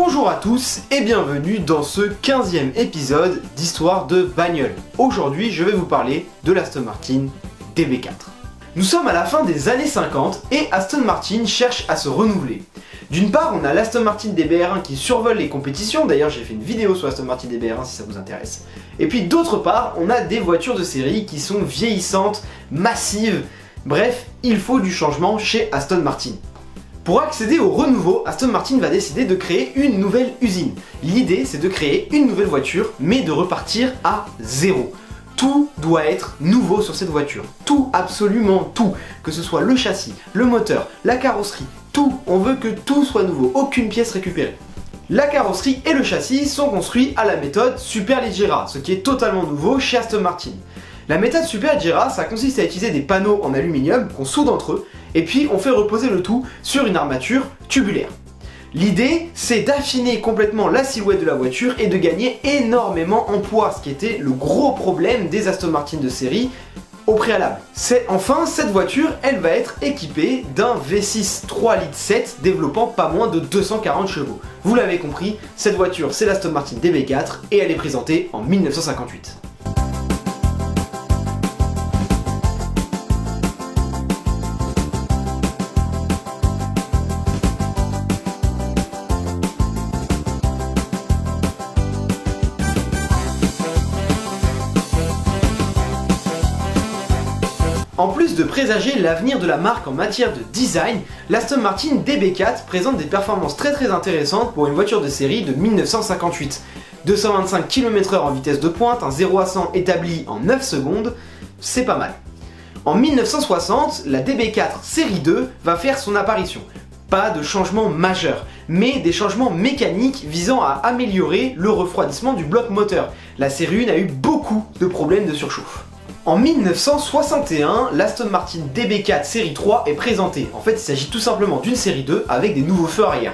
Bonjour à tous et bienvenue dans ce 15e épisode d'Histoire de bagnole. Aujourd'hui, je vais vous parler de l'Aston Martin DB4. Nous sommes à la fin des années 50 et Aston Martin cherche à se renouveler. D'une part, on a l'Aston Martin DBR1 qui survole les compétitions, d'ailleurs j'ai fait une vidéo sur l'Aston Martin DBR1 si ça vous intéresse. Et puis d'autre part, on a des voitures de série qui sont vieillissantes, massives, bref, il faut du changement chez Aston Martin. Pour accéder au renouveau, Aston Martin va décider de créer une nouvelle usine. L'idée, c'est de créer une nouvelle voiture, mais de repartir à zéro. Tout doit être nouveau sur cette voiture. Tout, absolument tout. Que ce soit le châssis, le moteur, la carrosserie, tout. On veut que tout soit nouveau, aucune pièce récupérée. La carrosserie et le châssis sont construits à la méthode Superleggera, ce qui est totalement nouveau chez Aston Martin. La méthode Superleggera, ça consiste à utiliser des panneaux en aluminium qu'on soude entre eux, et puis on fait reposer le tout sur une armature tubulaire. L'idée, c'est d'affiner complètement la silhouette de la voiture et de gagner énormément en poids, ce qui était le gros problème des Aston Martin de série au préalable. Enfin, cette voiture, elle va être équipée d'un V6 3,7 litres développant pas moins de 240 chevaux. Vous l'avez compris, cette voiture, c'est l'Aston Martin DB4 et elle est présentée en 1958. En plus de présager l'avenir de la marque en matière de design, l'Aston Martin DB4 présente des performances très intéressantes pour une voiture de série de 1958. 225 km/h en vitesse de pointe, un 0 à 100 établi en 9 secondes, c'est pas mal. En 1960, la DB4 série 2 va faire son apparition. Pas de changement majeur, mais des changements mécaniques visant à améliorer le refroidissement du bloc moteur. La série 1 a eu beaucoup de problèmes de surchauffe. En 1961, l'Aston Martin DB4 série 3 est présentée. En fait, il s'agit tout simplement d'une série 2 avec des nouveaux feux arrière.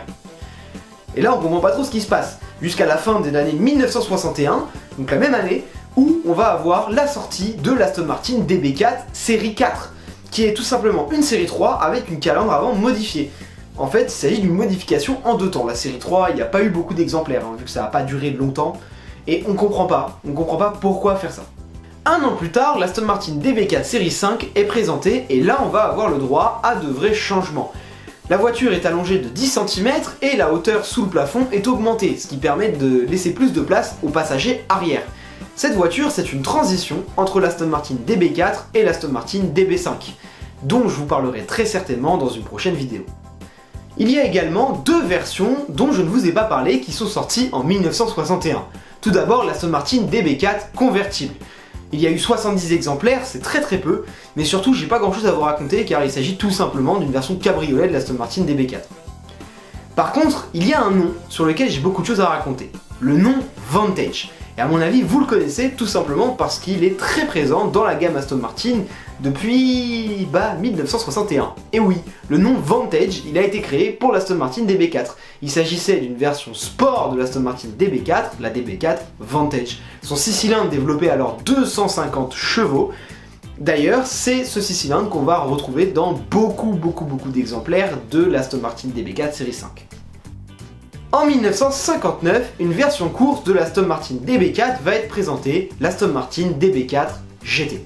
Et là, on comprend pas trop ce qui se passe. Jusqu'à la fin de l'année 1961, donc la même année, où on va avoir la sortie de l'Aston Martin DB4 série 4, qui est tout simplement une série 3 avec une calandre avant modifiée. En fait, il s'agit d'une modification en deux temps. La série 3, il n'y a pas eu beaucoup d'exemplaires, vu que ça n'a pas duré longtemps. Et on comprend pas pourquoi faire ça. Un an plus tard, l'Aston Martin DB4 série 5 est présentée et là on va avoir le droit à de vrais changements. La voiture est allongée de 10 cm et la hauteur sous le plafond est augmentée, ce qui permet de laisser plus de place aux passagers arrière. Cette voiture, c'est une transition entre l'Aston Martin DB4 et l'Aston Martin DB5, dont je vous parlerai très certainement dans une prochaine vidéo. Il y a également deux versions dont je ne vous ai pas parlé qui sont sorties en 1961. Tout d'abord l'Aston Martin DB4 convertible. Il y a eu 70 exemplaires, c'est très peu, mais surtout j'ai pas grand chose à vous raconter car il s'agit tout simplement d'une version cabriolet de l'Aston Martin DB4. Par contre, il y a un nom sur lequel j'ai beaucoup de choses à raconter, le nom Vantage. Et à mon avis, vous le connaissez tout simplement parce qu'il est très présent dans la gamme Aston Martin depuis 1961. Et oui, le nom Vantage, il a été créé pour l'Aston Martin DB4. Il s'agissait d'une version sport de l'Aston Martin DB4, la DB4 Vantage. Son 6 cylindres développait alors 250 chevaux. D'ailleurs, c'est ce 6 cylindres qu'on va retrouver dans beaucoup d'exemplaires de l'Aston Martin DB4 série 5. En 1959, une version course de l'Aston Martin DB4 va être présentée, l'Aston Martin DB4 GT.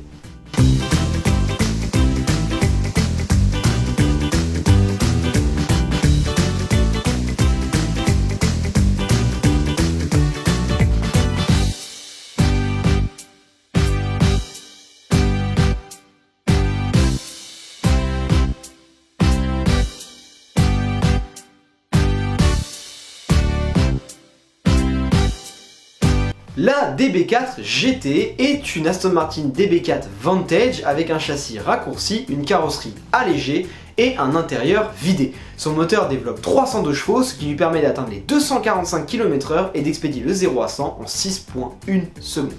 La DB4 GT est une Aston Martin DB4 Vantage avec un châssis raccourci, une carrosserie allégée et un intérieur vidé. Son moteur développe 302 chevaux, ce qui lui permet d'atteindre les 245 km/h et d'expédier le 0 à 100 en 6,1 secondes.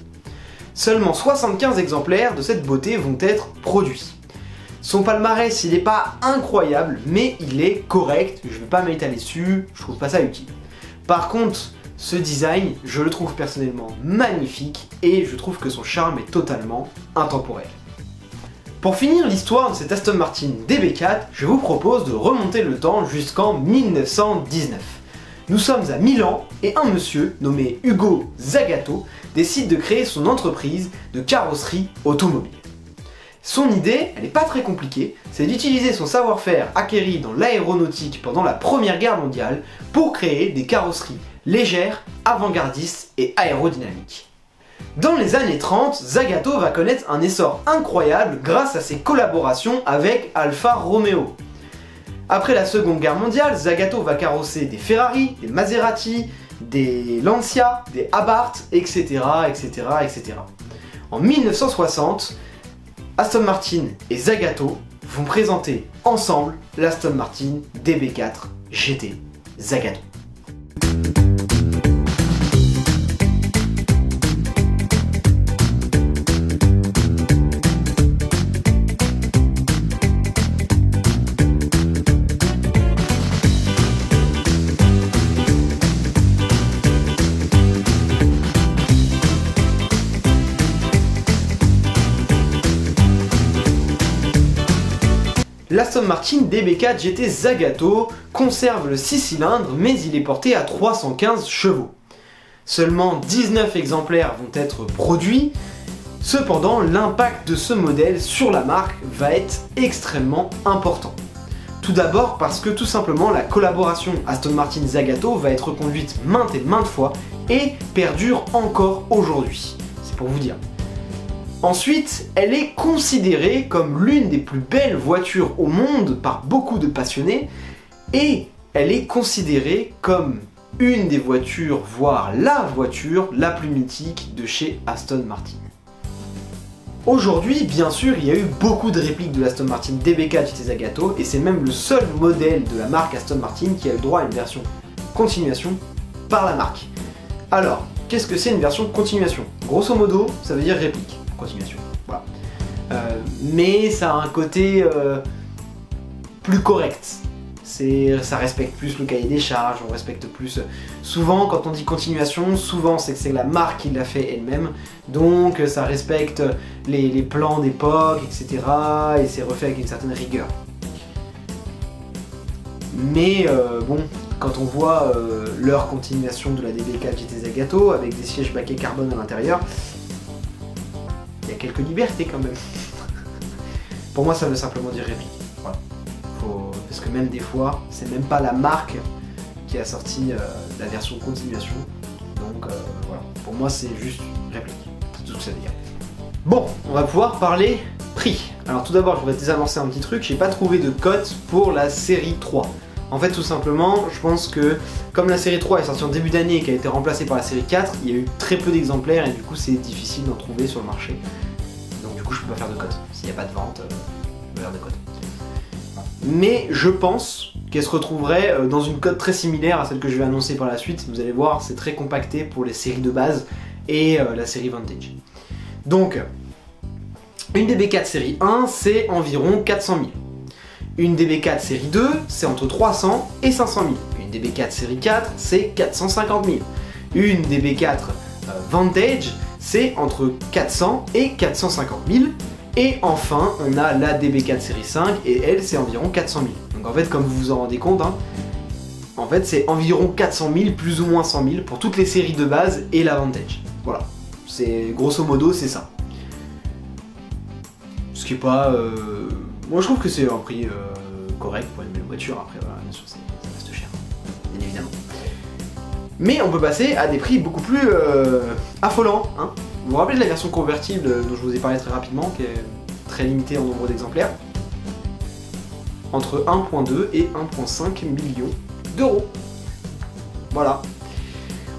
Seulement 75 exemplaires de cette beauté vont être produits. Son palmarès, il n'est pas incroyable, mais il est correct, je ne vais pas m'étaler dessus, je trouve pas ça utile. Par contre, ce design, je le trouve personnellement magnifique et je trouve que son charme est totalement intemporel. Pour finir l'histoire de cette Aston Martin DB4, je vous propose de remonter le temps jusqu'en 1919. Nous sommes à Milan et un monsieur nommé Ugo Zagato décide de créer son entreprise de carrosserie automobile. Son idée, elle n'est pas très compliquée, c'est d'utiliser son savoir-faire acquéri dans l'aéronautique pendant la Première Guerre mondiale pour créer des carrosseries légères, avant-gardistes et aérodynamiques. Dans les années 30, Zagato va connaître un essor incroyable grâce à ses collaborations avec Alfa Romeo. Après la Seconde Guerre mondiale, Zagato va carrosser des Ferrari, des Maserati, des Lancia, des Abarth, etc., etc., etc. En 1960, Aston Martin et Zagato vont présenter ensemble l'Aston Martin DB4 GT Zagato. L'Aston Martin DB4 GT Zagato conserve le 6 cylindres mais il est porté à 315 chevaux. Seulement 19 exemplaires vont être produits, cependant l'impact de ce modèle sur la marque va être extrêmement important. Tout d'abord parce que tout simplement la collaboration Aston Martin Zagato va être reconduite maintes et maintes fois et perdure encore aujourd'hui, c'est pour vous dire. Ensuite, elle est considérée comme l'une des plus belles voitures au monde par beaucoup de passionnés et elle est considérée comme une des voitures, voire la voiture la plus mythique de chez Aston Martin. Aujourd'hui, bien sûr, il y a eu beaucoup de répliques de l'Aston Martin DB4 GT Zagato et c'est même le seul modèle de la marque Aston Martin qui a eu droit à une version continuation par la marque. Alors, qu'est-ce que c'est une version continuation? Grosso modo, ça veut dire réplique. Continuation. Voilà. Mais ça a un côté plus correct. Ça respecte plus le cahier des charges, on respecte plus... Souvent, quand on dit continuation, souvent c'est que c'est la marque qui l'a fait elle-même, donc ça respecte les plans d'époque, etc. et c'est refait avec une certaine rigueur. Mais bon, quand on voit leur continuation de la DB4 GT Zagato avec des sièges baquets carbone à l'intérieur, il y a quelques libertés quand même. Pour moi, ça veut simplement dire réplique. Voilà. Parce que même des fois, c'est même pas la marque qui a sorti la version continuation. Donc voilà. Pour moi, c'est juste réplique. C'est tout ce que ça veut dire. Bon, on va pouvoir parler prix. Alors tout d'abord, je voudrais désamorcer un petit truc. J'ai pas trouvé de cote pour la série 3. En fait, tout simplement, je pense que comme la série 3 est sortie en début d'année et qu'elle a été remplacée par la série 4, il y a eu très peu d'exemplaires et du coup c'est difficile d'en trouver sur le marché. Donc du coup je peux pas faire de cote. S'il n'y a pas de vente, je peux faire de cote. Mais je pense qu'elle se retrouverait dans une cote très similaire à celle que je vais annoncer par la suite. Vous allez voir, c'est très compacté pour les séries de base et la série Vantage. Donc, une DB4 série 1, c'est environ 400 000. Une DB4 série 2, c'est entre 300 et 500 000. Une DB4 série 4, c'est 450 000. Une DB4 Vantage, c'est entre 400 et 450 000. Et enfin, on a la DB4 série 5, et elle, c'est environ 400 000. Donc en fait, comme vous vous en rendez compte, hein, en fait, c'est environ 400 000, plus ou moins 100 000, pour toutes les séries de base et la Vantage. Voilà. C'est grosso modo, c'est ça. Ce qui est pas... Moi je trouve que c'est un prix correct pour une belle voiture, après voilà, bien sûr ça reste cher, bien évidemment. Mais on peut passer à des prix beaucoup plus affolants. Hein. Vous vous rappelez de la version convertible dont je vous ai parlé très rapidement, qui est très limitée en nombre d'exemplaires? Entre 1,2 et 1,5 millions d'euros. Voilà.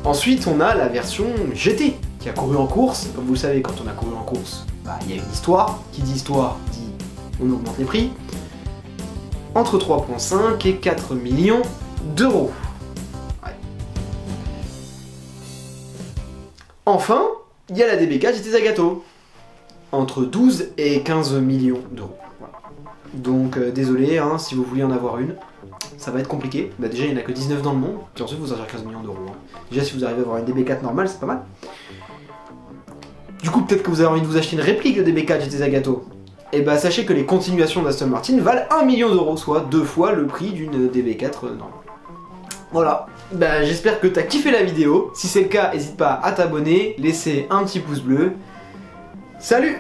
Ensuite on a la version GT, qui a couru en course. Comme vous le savez, quand on a couru en course, bah, il y a une histoire. Qui dit histoire dit on augmente les prix, entre 3,5 et 4 millions d'euros. Ouais. Enfin, il y a la DB4 GT Zagato, entre 12 et 15 millions d'euros. Voilà. Donc désolé, hein, si vous voulez en avoir une, ça va être compliqué. Bah, déjà, il n'y en a que 19 dans le monde, puis ensuite vous en avez 15 millions d'euros. Hein. Déjà, si vous arrivez à avoir une DB4 normale, c'est pas mal. Du coup, peut-être que vous avez envie de vous acheter une réplique de DB4 GT Zagato. Et bah sachez que les continuations d'Aston Martin valent 1 million d'euros, soit 2 fois le prix d'une DB4 normale. Voilà, bah, j'espère que t'as kiffé la vidéo. Si c'est le cas, n'hésite pas à t'abonner, laisser un petit pouce bleu. Salut!